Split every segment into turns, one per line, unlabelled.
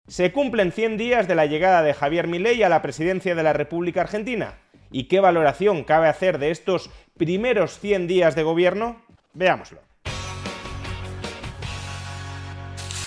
Se cumplen 100 días de la llegada de Javier Milei a la presidencia de la República Argentina. ¿Y qué valoración cabe hacer de estos primeros 100 días de gobierno? Veámoslo.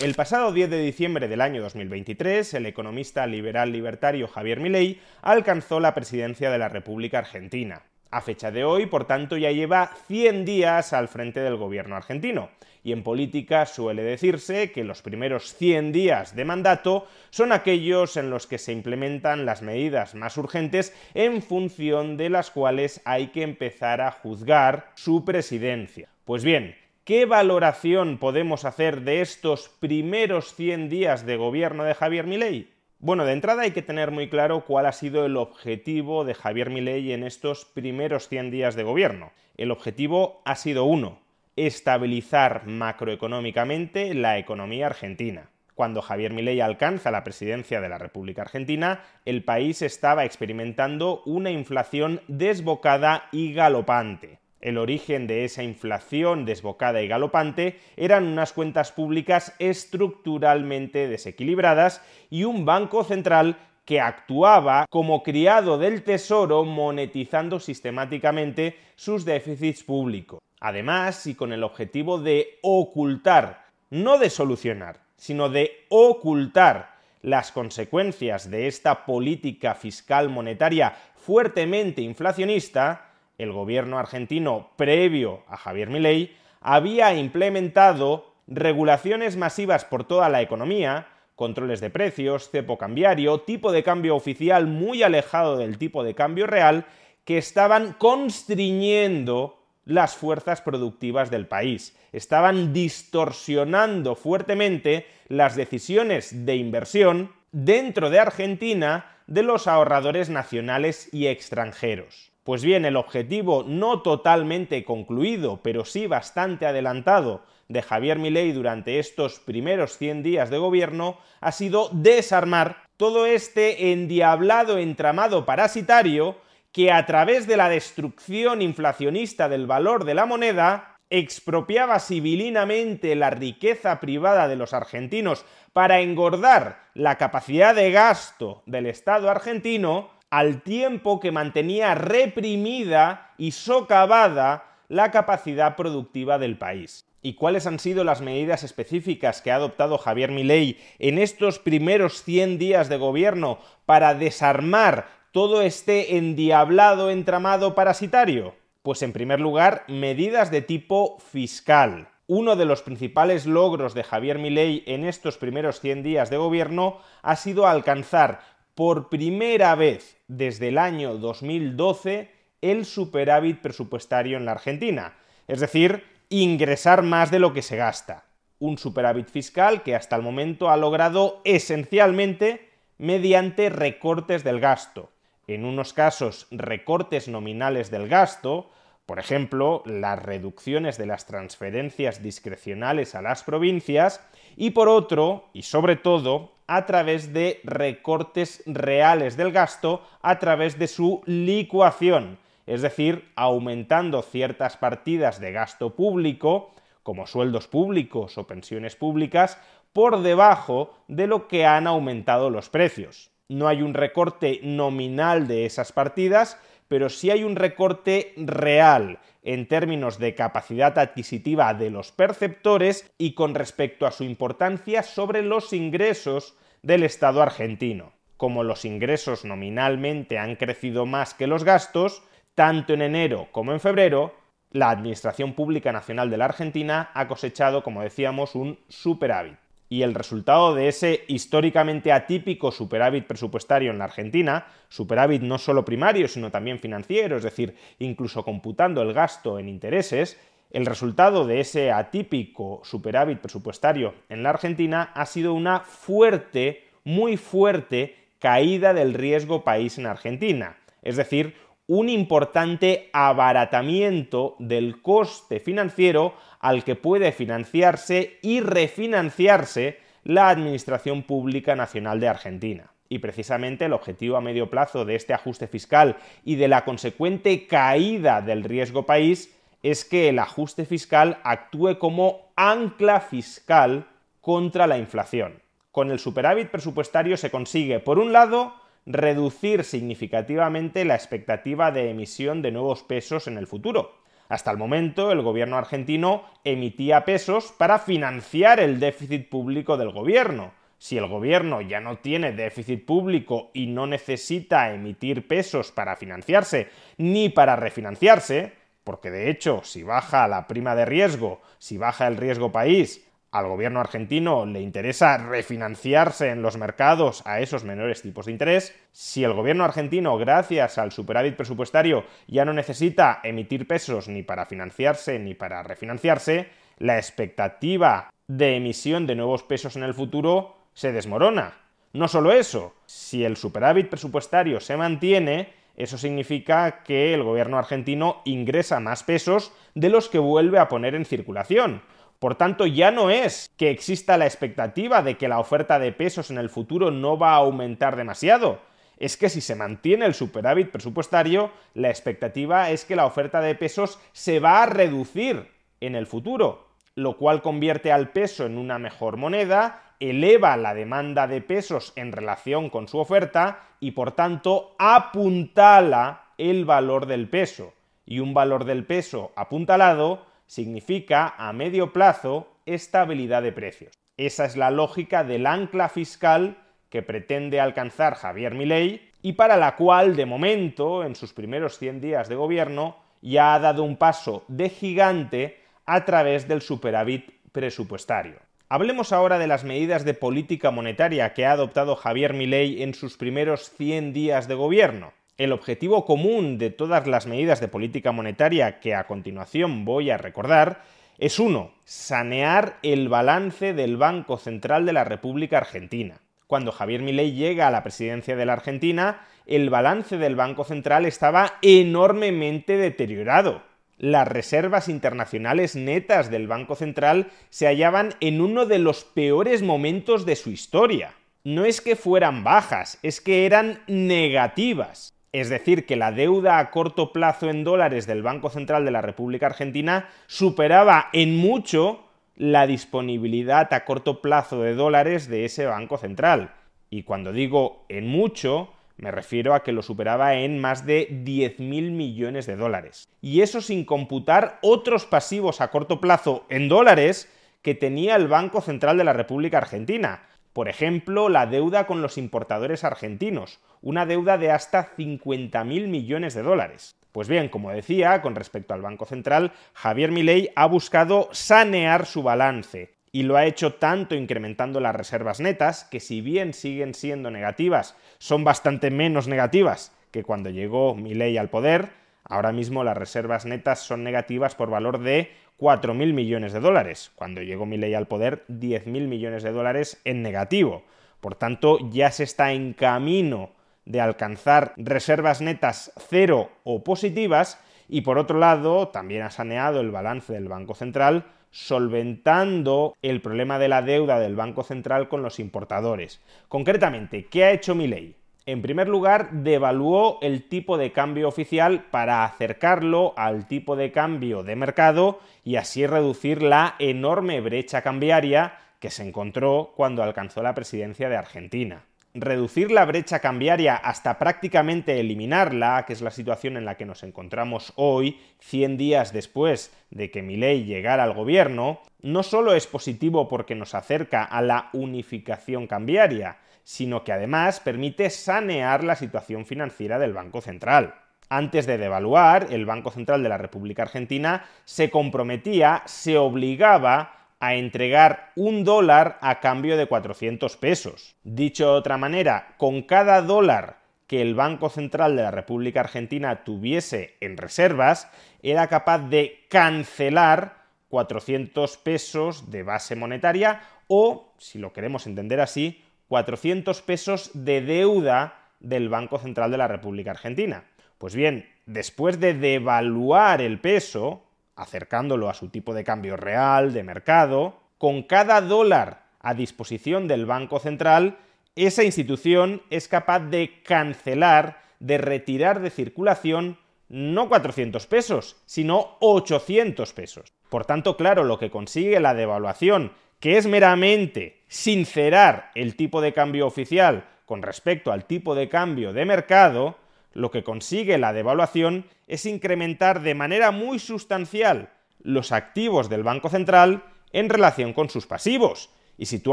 El pasado 10 de diciembre del año 2023, el economista liberal libertario Javier Milei alcanzó la presidencia de la República Argentina. A fecha de hoy, por tanto, ya lleva 100 días al frente del gobierno argentino. Y en política suele decirse que los primeros 100 días de mandato son aquellos en los que se implementan las medidas más urgentes en función de las cuales hay que empezar a juzgar su presidencia. Pues bien, ¿qué valoración podemos hacer de estos primeros 100 días de gobierno de Javier Milei? Bueno, de entrada hay que tener muy claro cuál ha sido el objetivo de Javier Milei en estos primeros 100 días de gobierno. El objetivo ha sido uno: estabilizar macroeconómicamente la economía argentina. Cuando Javier Milei alcanza la presidencia de la República Argentina, el país estaba experimentando una inflación desbocada y galopante. El origen de esa inflación desbocada y galopante eran unas cuentas públicas estructuralmente desequilibradas y un banco central que actuaba como criado del tesoro monetizando sistemáticamente sus déficits públicos. Además, y con el objetivo de ocultar, no de solucionar, sino de ocultar las consecuencias de esta política fiscal monetaria fuertemente inflacionista, el gobierno argentino, previo a Javier Milei, había implementado regulaciones masivas por toda la economía, controles de precios, cepo cambiario, tipo de cambio oficial muy alejado del tipo de cambio real, que estaban constriñendo las fuerzas productivas del país. Estaban distorsionando fuertemente las decisiones de inversión dentro de Argentina de los ahorradores nacionales y extranjeros. Pues bien, el objetivo no totalmente concluido, pero sí bastante adelantado, de Javier Milei durante estos primeros 100 días de gobierno ha sido desarmar todo este endiablado entramado parasitario que, a través de la destrucción inflacionista del valor de la moneda, expropiaba civilinamente la riqueza privada de los argentinos para engordar la capacidad de gasto del Estado argentino, al tiempo que mantenía reprimida y socavada la capacidad productiva del país. ¿Y cuáles han sido las medidas específicas que ha adoptado Javier Milei en estos primeros 100 días de gobierno para desarmar todo este endiablado entramado parasitario? Pues en primer lugar, medidas de tipo fiscal. Uno de los principales logros de Javier Milei en estos primeros 100 días de gobierno ha sido alcanzar por primera vez desde el año 2012 el superávit presupuestario en la Argentina, es decir, ingresar más de lo que se gasta. Un superávit fiscal que hasta el momento ha logrado esencialmente mediante recortes del gasto. En unos casos, recortes nominales del gasto, por ejemplo, las reducciones de las transferencias discrecionales a las provincias, y por otro, y sobre todo, a través de recortes reales del gasto a través de su licuación, es decir, aumentando ciertas partidas de gasto público, como sueldos públicos o pensiones públicas, por debajo de lo que han aumentado los precios. No hay un recorte nominal de esas partidas, pero sí hay un recorte real en términos de capacidad adquisitiva de los perceptores y con respecto a su importancia sobre los ingresos del Estado argentino. Como los ingresos nominalmente han crecido más que los gastos, tanto en enero como en febrero, la Administración Pública Nacional de la Argentina ha cosechado, como decíamos, un superávit. Y el resultado de ese históricamente atípico superávit presupuestario en la Argentina, superávit no solo primario, sino también financiero, es decir, incluso computando el gasto en intereses, el resultado de ese atípico superávit presupuestario en la Argentina ha sido una fuerte, muy fuerte caída del riesgo país en Argentina, es decir, un importante abaratamiento del coste financiero al que puede financiarse y refinanciarse la Administración Pública Nacional de Argentina. Y precisamente el objetivo a medio plazo de este ajuste fiscal y de la consecuente caída del riesgo país es que el ajuste fiscal actúe como ancla fiscal contra la inflación. Con el superávit presupuestario se consigue, por un lado, reducir significativamente la expectativa de emisión de nuevos pesos en el futuro. Hasta el momento, el gobierno argentino emitía pesos para financiar el déficit público del gobierno. Si el gobierno ya no tiene déficit público y no necesita emitir pesos para financiarse ni para refinanciarse, porque de hecho, si baja la prima de riesgo, si baja el riesgo país, al gobierno argentino le interesa refinanciarse en los mercados a esos menores tipos de interés. Si el gobierno argentino, gracias al superávit presupuestario, ya no necesita emitir pesos ni para financiarse ni para refinanciarse, la expectativa de emisión de nuevos pesos en el futuro se desmorona. No solo eso, si el superávit presupuestario se mantiene, eso significa que el gobierno argentino ingresa más pesos de los que vuelve a poner en circulación. Por tanto, ya no es que exista la expectativa de que la oferta de pesos en el futuro no va a aumentar demasiado. Es que si se mantiene el superávit presupuestario, la expectativa es que la oferta de pesos se va a reducir en el futuro, lo cual convierte al peso en una mejor moneda, eleva la demanda de pesos en relación con su oferta y, por tanto, apuntala el valor del peso. Y un valor del peso apuntalado significa, a medio plazo, estabilidad de precios. Esa es la lógica del ancla fiscal que pretende alcanzar Javier Milei y para la cual, de momento, en sus primeros 100 días de gobierno, ya ha dado un paso de gigante a través del superávit presupuestario. Hablemos ahora de las medidas de política monetaria que ha adoptado Javier Milei en sus primeros 100 días de gobierno. El objetivo común de todas las medidas de política monetaria que a continuación voy a recordar es uno, sanear el balance del Banco Central de la República Argentina. Cuando Javier Milei llega a la presidencia de la Argentina, el balance del Banco Central estaba enormemente deteriorado. Las reservas internacionales netas del Banco Central se hallaban en uno de los peores momentos de su historia. No es que fueran bajas, es que eran negativas. Es decir, que la deuda a corto plazo en dólares del Banco Central de la República Argentina superaba en mucho la disponibilidad a corto plazo de dólares de ese Banco Central. Y cuando digo en mucho, me refiero a que lo superaba en más de 10.000 millones de dólares. Y eso sin computar otros pasivos a corto plazo en dólares que tenía el Banco Central de la República Argentina. Por ejemplo, la deuda con los importadores argentinos, una deuda de hasta 50.000 millones de dólares. Pues bien, como decía, con respecto al Banco Central, Javier Milei ha buscado sanear su balance y lo ha hecho tanto incrementando las reservas netas, que si bien siguen siendo negativas, son bastante menos negativas que cuando llegó Milei al poder. Ahora mismo las reservas netas son negativas por valor de 4.000 millones de dólares. Cuando llegó Milei al poder, 10.000 millones de dólares en negativo. Por tanto, ya se está en camino de alcanzar reservas netas cero o positivas y, por otro lado, también ha saneado el balance del Banco Central, solventando el problema de la deuda del Banco Central con los importadores. Concretamente, ¿qué ha hecho Milei? En primer lugar, devaluó el tipo de cambio oficial para acercarlo al tipo de cambio de mercado y así reducir la enorme brecha cambiaria que se encontró cuando alcanzó la presidencia de Argentina. Reducir la brecha cambiaria hasta prácticamente eliminarla, que es la situación en la que nos encontramos hoy, 100 días después de que Milei llegara al gobierno, no solo es positivo porque nos acerca a la unificación cambiaria, sino que además permite sanear la situación financiera del Banco Central. Antes de devaluar, el Banco Central de la República Argentina se comprometía, se obligaba a entregar $1 a cambio de 400 pesos. Dicho de otra manera, con cada dólar que el Banco Central de la República Argentina tuviese en reservas, era capaz de cancelar 400 pesos de base monetaria o, si lo queremos entender así, 400 pesos de deuda del Banco Central de la República Argentina. Pues bien, después de devaluar el peso, acercándolo a su tipo de cambio real, de mercado, con cada dólar a disposición del Banco Central, esa institución es capaz de cancelar, de retirar de circulación no 400 pesos, sino 800 pesos. Por tanto, claro, lo que consigue la devaluación, que es meramente sincerar el tipo de cambio oficial con respecto al tipo de cambio de mercado, lo que consigue la devaluación es incrementar de manera muy sustancial los activos del Banco Central en relación con sus pasivos. Y si tú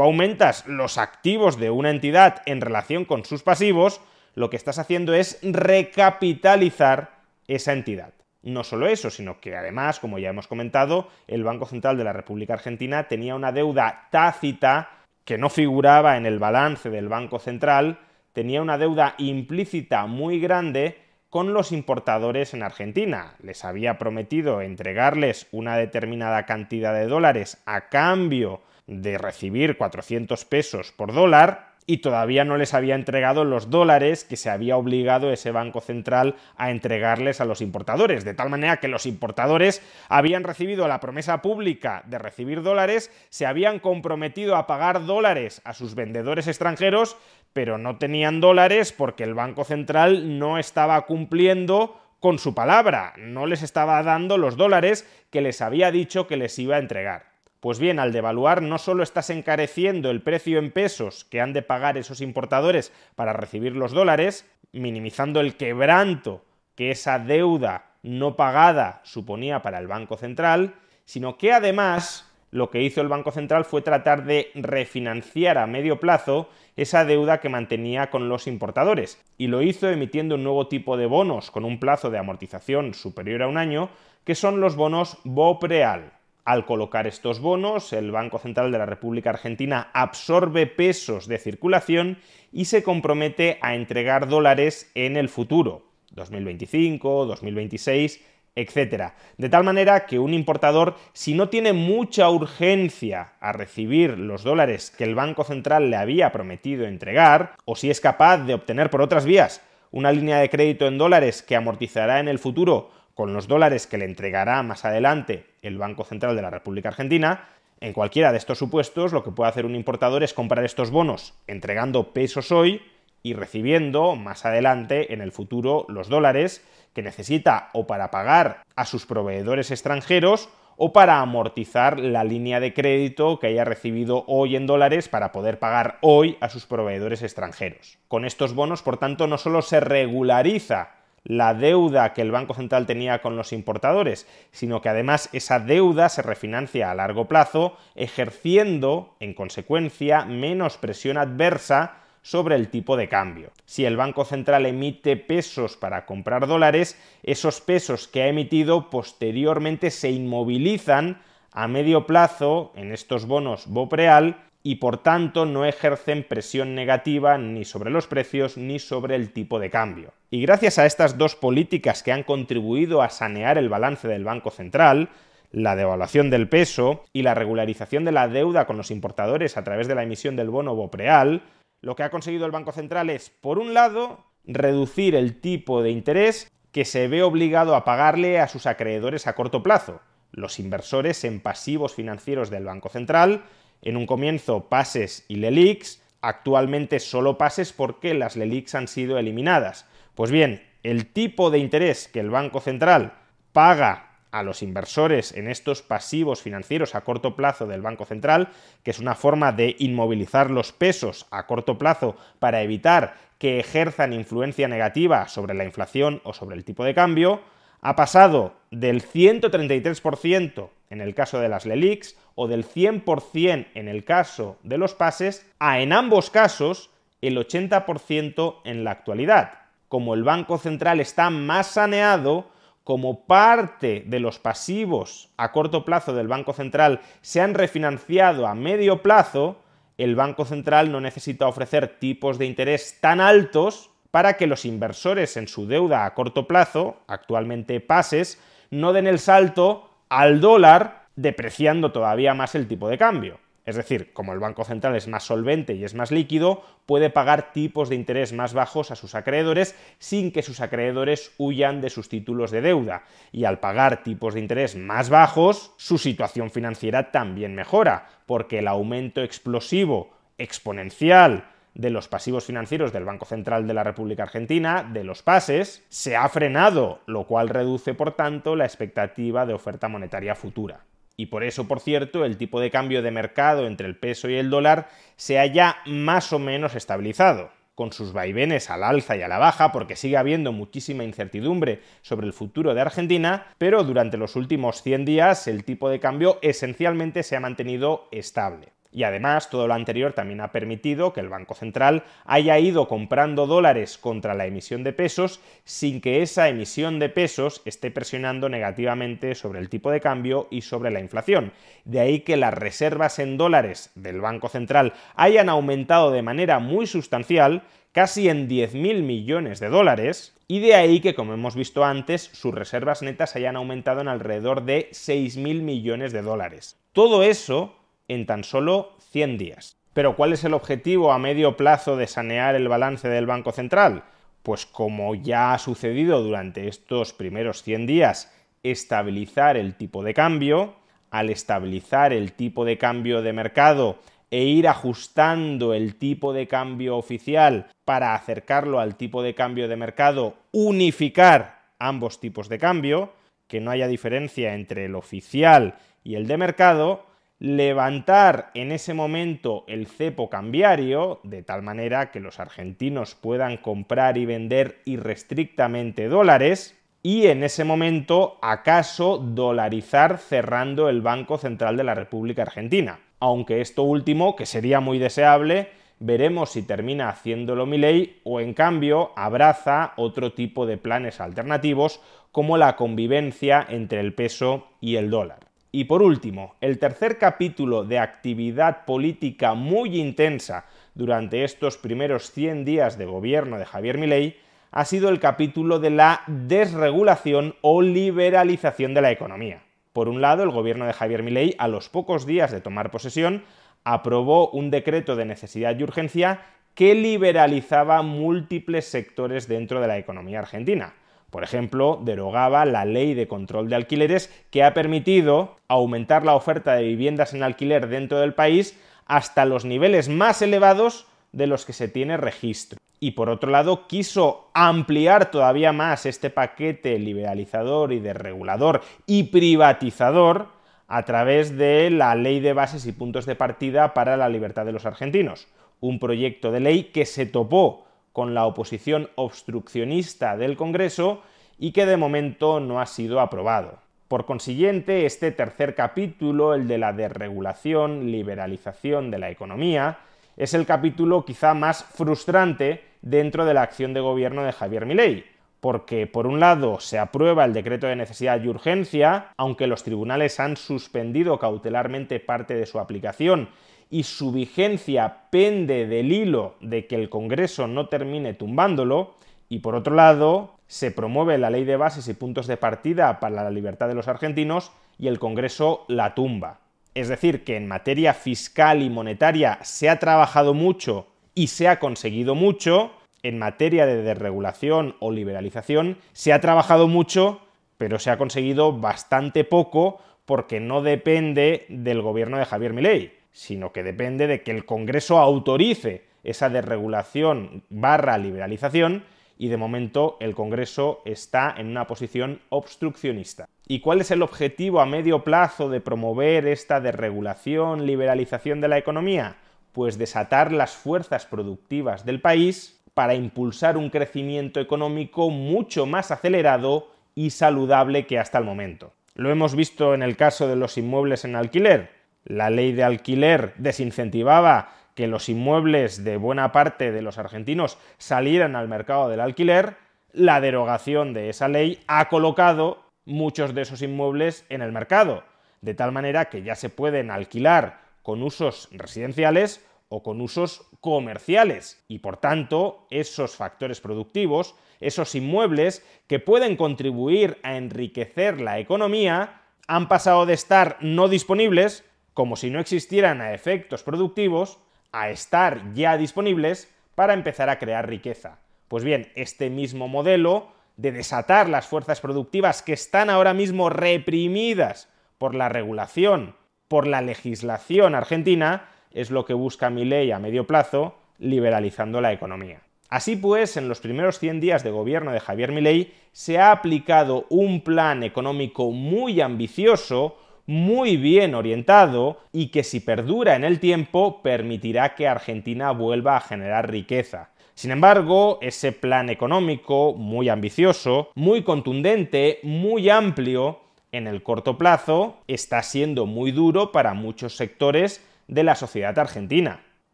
aumentas los activos de una entidad en relación con sus pasivos, lo que estás haciendo es recapitalizar esa entidad. No solo eso, sino que además, como ya hemos comentado, el Banco Central de la República Argentina tenía una deuda tácita que no figuraba en el balance del Banco Central, tenía una deuda implícita muy grande con los importadores en Argentina. Les había prometido entregarles una determinada cantidad de dólares a cambio de recibir 400 pesos por dólar y todavía no les había entregado los dólares que se había obligado ese Banco Central a entregarles a los importadores, de tal manera que los importadores habían recibido la promesa pública de recibir dólares, se habían comprometido a pagar dólares a sus vendedores extranjeros, pero no tenían dólares porque el Banco Central no estaba cumpliendo con su palabra, no les estaba dando los dólares que les había dicho que les iba a entregar. Pues bien, al devaluar no solo estás encareciendo el precio en pesos que han de pagar esos importadores para recibir los dólares, minimizando el quebranto que esa deuda no pagada suponía para el Banco Central, sino que además lo que hizo el Banco Central fue tratar de refinanciar a medio plazo esa deuda que mantenía con los importadores, y lo hizo emitiendo un nuevo tipo de bonos con un plazo de amortización superior a un año, que son los bonos BOPREAL. Al colocar estos bonos, el Banco Central de la República Argentina absorbe pesos de circulación y se compromete a entregar dólares en el futuro, 2025, 2026, etc. De tal manera que un importador, si no tiene mucha urgencia a recibir los dólares que el Banco Central le había prometido entregar, o si es capaz de obtener por otras vías una línea de crédito en dólares que amortizará en el futuro con los dólares que le entregará más adelante el Banco Central de la República Argentina, en cualquiera de estos supuestos lo que puede hacer un importador es comprar estos bonos entregando pesos hoy y recibiendo más adelante en el futuro los dólares que necesita o para pagar a sus proveedores extranjeros o para amortizar la línea de crédito que haya recibido hoy en dólares para poder pagar hoy a sus proveedores extranjeros. Con estos bonos, por tanto, no solo se regulariza la deuda que el Banco Central tenía con los importadores, sino que además esa deuda se refinancia a largo plazo, ejerciendo, en consecuencia, menos presión adversa sobre el tipo de cambio. Si el Banco Central emite pesos para comprar dólares, esos pesos que ha emitido posteriormente se inmovilizan a medio plazo en estos bonos BOPREAL y por tanto no ejercen presión negativa ni sobre los precios ni sobre el tipo de cambio. Y gracias a estas dos políticas que han contribuido a sanear el balance del Banco Central, la devaluación del peso y la regularización de la deuda con los importadores a través de la emisión del bono BOPREAL, lo que ha conseguido el Banco Central es, por un lado, reducir el tipo de interés que se ve obligado a pagarle a sus acreedores a corto plazo, los inversores en pasivos financieros del Banco Central, en un comienzo PASES y LELIQs, actualmente solo PASES porque las LELIQs han sido eliminadas. Pues bien, el tipo de interés que el Banco Central paga a los inversores en estos pasivos financieros a corto plazo del Banco Central, que es una forma de inmovilizar los pesos a corto plazo para evitar que ejerzan influencia negativa sobre la inflación o sobre el tipo de cambio, ha pasado del 133% en el caso de las LELIQs o del 100% en el caso de los PASES a, en ambos casos, el 80% en la actualidad. Como el Banco Central está más saneado, como parte de los pasivos a corto plazo del Banco Central se han refinanciado a medio plazo, el Banco Central no necesita ofrecer tipos de interés tan altos para que los inversores en su deuda a corto plazo, actualmente PASES, no den el salto al dólar, depreciando todavía más el tipo de cambio. Es decir, como el Banco Central es más solvente y es más líquido, puede pagar tipos de interés más bajos a sus acreedores sin que sus acreedores huyan de sus títulos de deuda. Y al pagar tipos de interés más bajos, su situación financiera también mejora, porque el aumento explosivo, exponencial, de los pasivos financieros del Banco Central de la República Argentina, de los PASES, se ha frenado, lo cual reduce, por tanto, la expectativa de oferta monetaria futura. Y por eso, por cierto, el tipo de cambio de mercado entre el peso y el dólar se haya más o menos estabilizado, con sus vaivenes al alza y a la baja, porque sigue habiendo muchísima incertidumbre sobre el futuro de Argentina, pero durante los últimos 100 días el tipo de cambio esencialmente se ha mantenido estable. Y además, todo lo anterior también ha permitido que el Banco Central haya ido comprando dólares contra la emisión de pesos sin que esa emisión de pesos esté presionando negativamente sobre el tipo de cambio y sobre la inflación. De ahí que las reservas en dólares del Banco Central hayan aumentado de manera muy sustancial, casi en 10.000 millones de dólares, y de ahí que, como hemos visto antes, sus reservas netas hayan aumentado en alrededor de 6.000 millones de dólares. Todo eso en tan solo 100 días. Pero ¿cuál es el objetivo a medio plazo de sanear el balance del Banco Central? Pues como ya ha sucedido durante estos primeros 100 días, estabilizar el tipo de cambio. Al estabilizar el tipo de cambio de mercado e ir ajustando el tipo de cambio oficial para acercarlo al tipo de cambio de mercado, unificar ambos tipos de cambio, que no haya diferencia entre el oficial y el de mercado, levantar en ese momento el cepo cambiario, de tal manera que los argentinos puedan comprar y vender irrestrictamente dólares, y en ese momento, acaso, dolarizar cerrando el Banco Central de la República Argentina. Aunque esto último, que sería muy deseable, veremos si termina haciéndolo Milei o en cambio abraza otro tipo de planes alternativos como la convivencia entre el peso y el dólar. Y por último, el tercer capítulo de actividad política muy intensa durante estos primeros 100 días de gobierno de Javier Milei ha sido el capítulo de la desregulación o liberalización de la economía. Por un lado, el gobierno de Javier Milei, a los pocos días de tomar posesión, aprobó un decreto de necesidad y urgencia que liberalizaba múltiples sectores dentro de la economía argentina. Por ejemplo, derogaba la ley de control de alquileres que ha permitido aumentar la oferta de viviendas en alquiler dentro del país hasta los niveles más elevados de los que se tiene registro. Y por otro lado, quiso ampliar todavía más este paquete liberalizador y desregulador y privatizador a través de la Ley de Bases y Puntos de Partida para la Libertad de los Argentinos, un proyecto de ley que se topó con la oposición obstruccionista del Congreso y que de momento no ha sido aprobado. Por consiguiente, este tercer capítulo, el de la desregulación, liberalización de la economía, es el capítulo quizá más frustrante dentro de la acción de gobierno de Javier Milei, porque por un lado se aprueba el decreto de necesidad y urgencia, aunque los tribunales han suspendido cautelarmente parte de su aplicación y su vigencia pende del hilo de que el Congreso no termine tumbándolo, y por otro lado se promueve la Ley de Bases y Puntos de Partida para la Libertad de los Argentinos y el Congreso la tumba. Es decir, que en materia fiscal y monetaria se ha trabajado mucho y se ha conseguido mucho, en materia de desregulación o liberalización se ha trabajado mucho, pero se ha conseguido bastante poco porque no depende del gobierno de Javier Milei, sino que depende de que el Congreso autorice esa desregulación / liberalización y de momento el Congreso está en una posición obstruccionista. ¿Y cuál es el objetivo a medio plazo de promover esta desregulación, liberalización de la economía? Pues desatar las fuerzas productivas del país para impulsar un crecimiento económico mucho más acelerado y saludable que hasta el momento. Lo hemos visto en el caso de los inmuebles en alquiler. La ley de alquiler desincentivaba que los inmuebles de buena parte de los argentinos salieran al mercado del alquiler. La derogación de esa ley ha colocado muchos de esos inmuebles en el mercado, de tal manera que ya se pueden alquilar con usos residenciales o con usos comerciales y por tanto esos factores productivos, esos inmuebles que pueden contribuir a enriquecer la economía, han pasado de estar no disponibles, como si no existieran a efectos productivos, a estar ya disponibles para empezar a crear riqueza. Pues bien, este mismo modelo de desatar las fuerzas productivas que están ahora mismo reprimidas por la regulación, por la legislación argentina, es lo que busca Milei a medio plazo, liberalizando la economía. Así pues, en los primeros 100 días de gobierno de Javier Milei se ha aplicado un plan económico muy ambicioso, muy bien orientado y que si perdura en el tiempo permitirá que Argentina vuelva a generar riqueza. Sin embargo, ese plan económico muy ambicioso, muy contundente, muy amplio, en el corto plazo está siendo muy duro para muchos sectores de la sociedad argentina.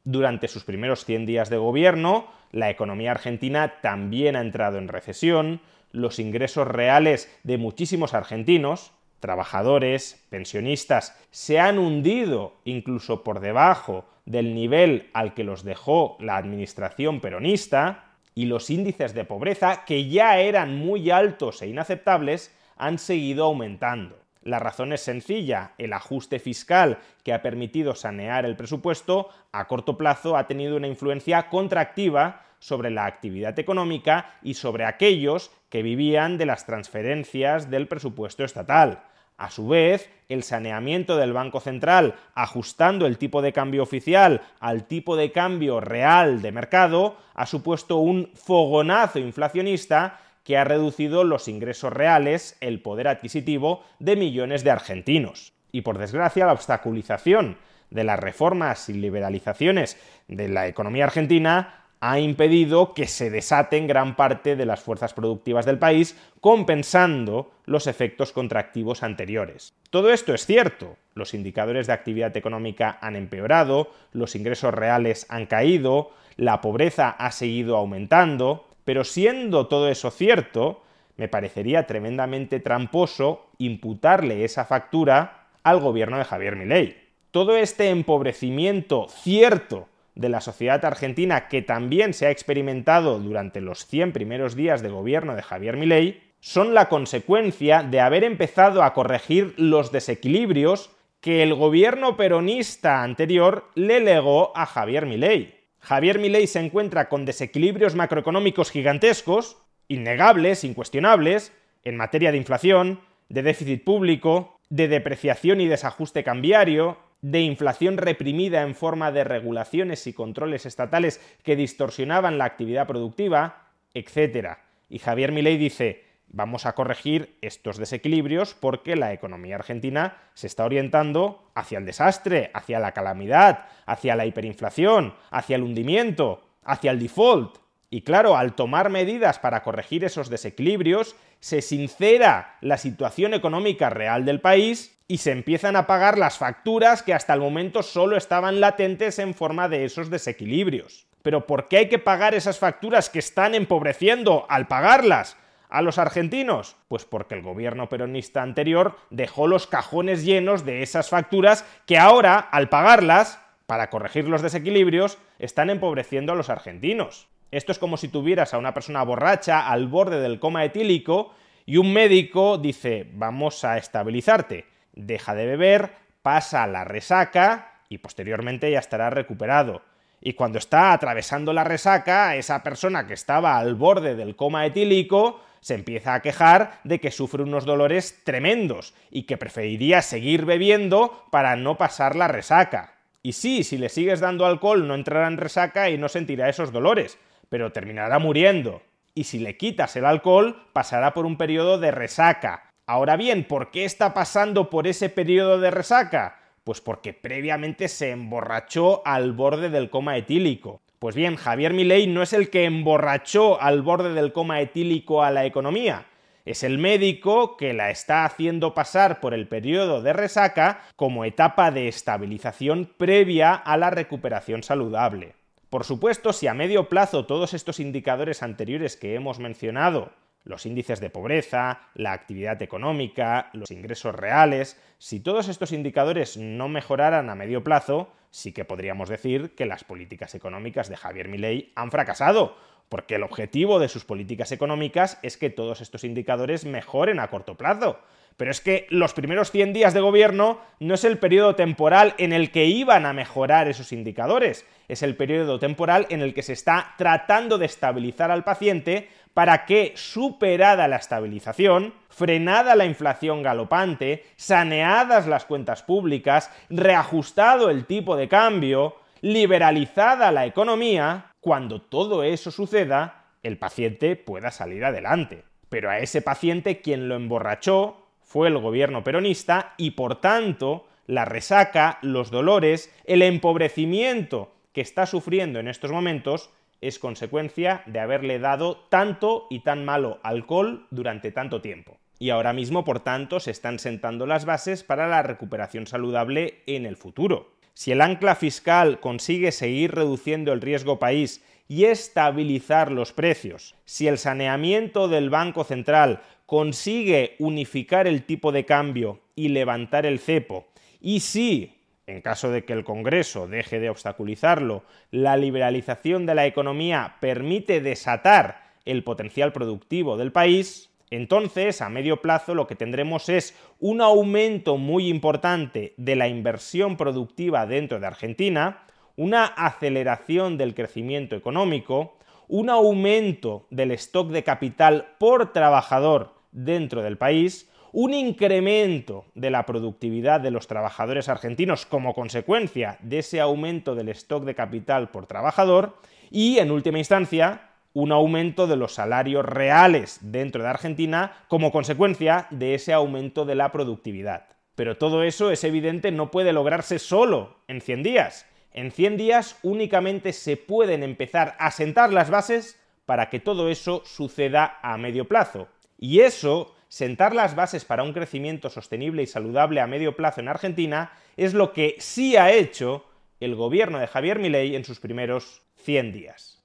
Durante sus primeros 100 días de gobierno, la economía argentina también ha entrado en recesión, los ingresos reales de muchísimos argentinos, trabajadores, pensionistas, se han hundido incluso por debajo del nivel al que los dejó la administración peronista, y los índices de pobreza, que ya eran muy altos e inaceptables, han seguido aumentando. La razón es sencilla: el ajuste fiscal que ha permitido sanear el presupuesto a corto plazo ha tenido una influencia contractiva sobre la actividad económica y sobre aquellos que vivían de las transferencias del presupuesto estatal. A su vez, el saneamiento del Banco Central, ajustando el tipo de cambio oficial al tipo de cambio real de mercado, ha supuesto un fogonazo inflacionista que ha reducido los ingresos reales, el poder adquisitivo de millones de argentinos. Y por desgracia, la obstaculización de las reformas y liberalizaciones de la economía argentina ha impedido que se desaten gran parte de las fuerzas productivas del país, compensando los efectos contractivos anteriores. Todo esto es cierto: los indicadores de actividad económica han empeorado, los ingresos reales han caído, la pobreza ha seguido aumentando, pero siendo todo eso cierto, me parecería tremendamente tramposo imputarle esa factura al gobierno de Javier Milei. Todo este empobrecimiento cierto de la sociedad argentina, que también se ha experimentado durante los 100 primeros días de gobierno de Javier Milei, son la consecuencia de haber empezado a corregir los desequilibrios que el gobierno peronista anterior le legó a Javier Milei. Javier Milei se encuentra con desequilibrios macroeconómicos gigantescos, innegables, incuestionables, en materia de inflación, de déficit público, de depreciación y desajuste cambiario, de inflación reprimida en forma de regulaciones y controles estatales que distorsionaban la actividad productiva, etc. Y Javier Milei dice: vamos a corregir estos desequilibrios porque la economía argentina se está orientando hacia el desastre, hacia la calamidad, hacia la hiperinflación, hacia el hundimiento, hacia el default. Y claro, al tomar medidas para corregir esos desequilibrios, se sincera la situación económica real del país y se empiezan a pagar las facturas que hasta el momento solo estaban latentes en forma de esos desequilibrios. ¿Pero por qué hay que pagar esas facturas que están empobreciendo al pagarlas a los argentinos? Pues porque el gobierno peronista anterior dejó los cajones llenos de esas facturas que ahora, al pagarlas, para corregir los desequilibrios, están empobreciendo a los argentinos. Esto es como si tuvieras a una persona borracha al borde del coma etílico y un médico dice: vamos a estabilizarte, deja de beber, pasa la resaca y posteriormente ya estará recuperado. Y cuando está atravesando la resaca, esa persona que estaba al borde del coma etílico se empieza a quejar de que sufre unos dolores tremendos y que preferiría seguir bebiendo para no pasar la resaca. Y sí, si le sigues dando alcohol no entrará en resaca y no sentirá esos dolores, pero terminará muriendo. Y si le quitas el alcohol, pasará por un periodo de resaca. Ahora bien, ¿por qué está pasando por ese periodo de resaca? Pues porque previamente se emborrachó al borde del coma etílico. Pues bien, Javier Milei no es el que emborrachó al borde del coma etílico a la economía. Es el médico que la está haciendo pasar por el periodo de resaca como etapa de estabilización previa a la recuperación saludable. Por supuesto, si a medio plazo todos estos indicadores anteriores que hemos mencionado, los índices de pobreza, la actividad económica, los ingresos reales, si todos estos indicadores no mejoraran a medio plazo, sí que podríamos decir que las políticas económicas de Javier Milei han fracasado, porque el objetivo de sus políticas económicas es que todos estos indicadores mejoren a corto plazo. Pero es que los primeros 100 días de gobierno no es el periodo temporal en el que iban a mejorar esos indicadores, es el periodo temporal en el que se está tratando de estabilizar al paciente para que, superada la estabilización, frenada la inflación galopante, saneadas las cuentas públicas, reajustado el tipo de cambio, liberalizada la economía, cuando todo eso suceda, el paciente pueda salir adelante. Pero a ese paciente quien lo emborrachó fue el gobierno peronista y, por tanto, la resaca, los dolores, el empobrecimiento que está sufriendo en estos momentos es consecuencia de haberle dado tanto y tan malo alcohol durante tanto tiempo. Y ahora mismo, por tanto, se están sentando las bases para la recuperación saludable en el futuro. Si el ancla fiscal consigue seguir reduciendo el riesgo país y estabilizar los precios, si el saneamiento del Banco Central consigue unificar el tipo de cambio y levantar el cepo, y si, en caso de que el Congreso deje de obstaculizarlo, la liberalización de la economía permite desatar el potencial productivo del país, entonces, a medio plazo, lo que tendremos es un aumento muy importante de la inversión productiva dentro de Argentina, una aceleración del crecimiento económico, un aumento del stock de capital por trabajador dentro del país, un incremento de la productividad de los trabajadores argentinos como consecuencia de ese aumento del stock de capital por trabajador y, en última instancia, un aumento de los salarios reales dentro de Argentina como consecuencia de ese aumento de la productividad. Pero todo eso, es evidente, no puede lograrse solo en 100 días. En 100 días únicamente se pueden empezar a sentar las bases para que todo eso suceda a medio plazo. Y eso, sentar las bases para un crecimiento sostenible y saludable a medio plazo en Argentina, es lo que sí ha hecho el gobierno de Javier Milei en sus primeros 100 días.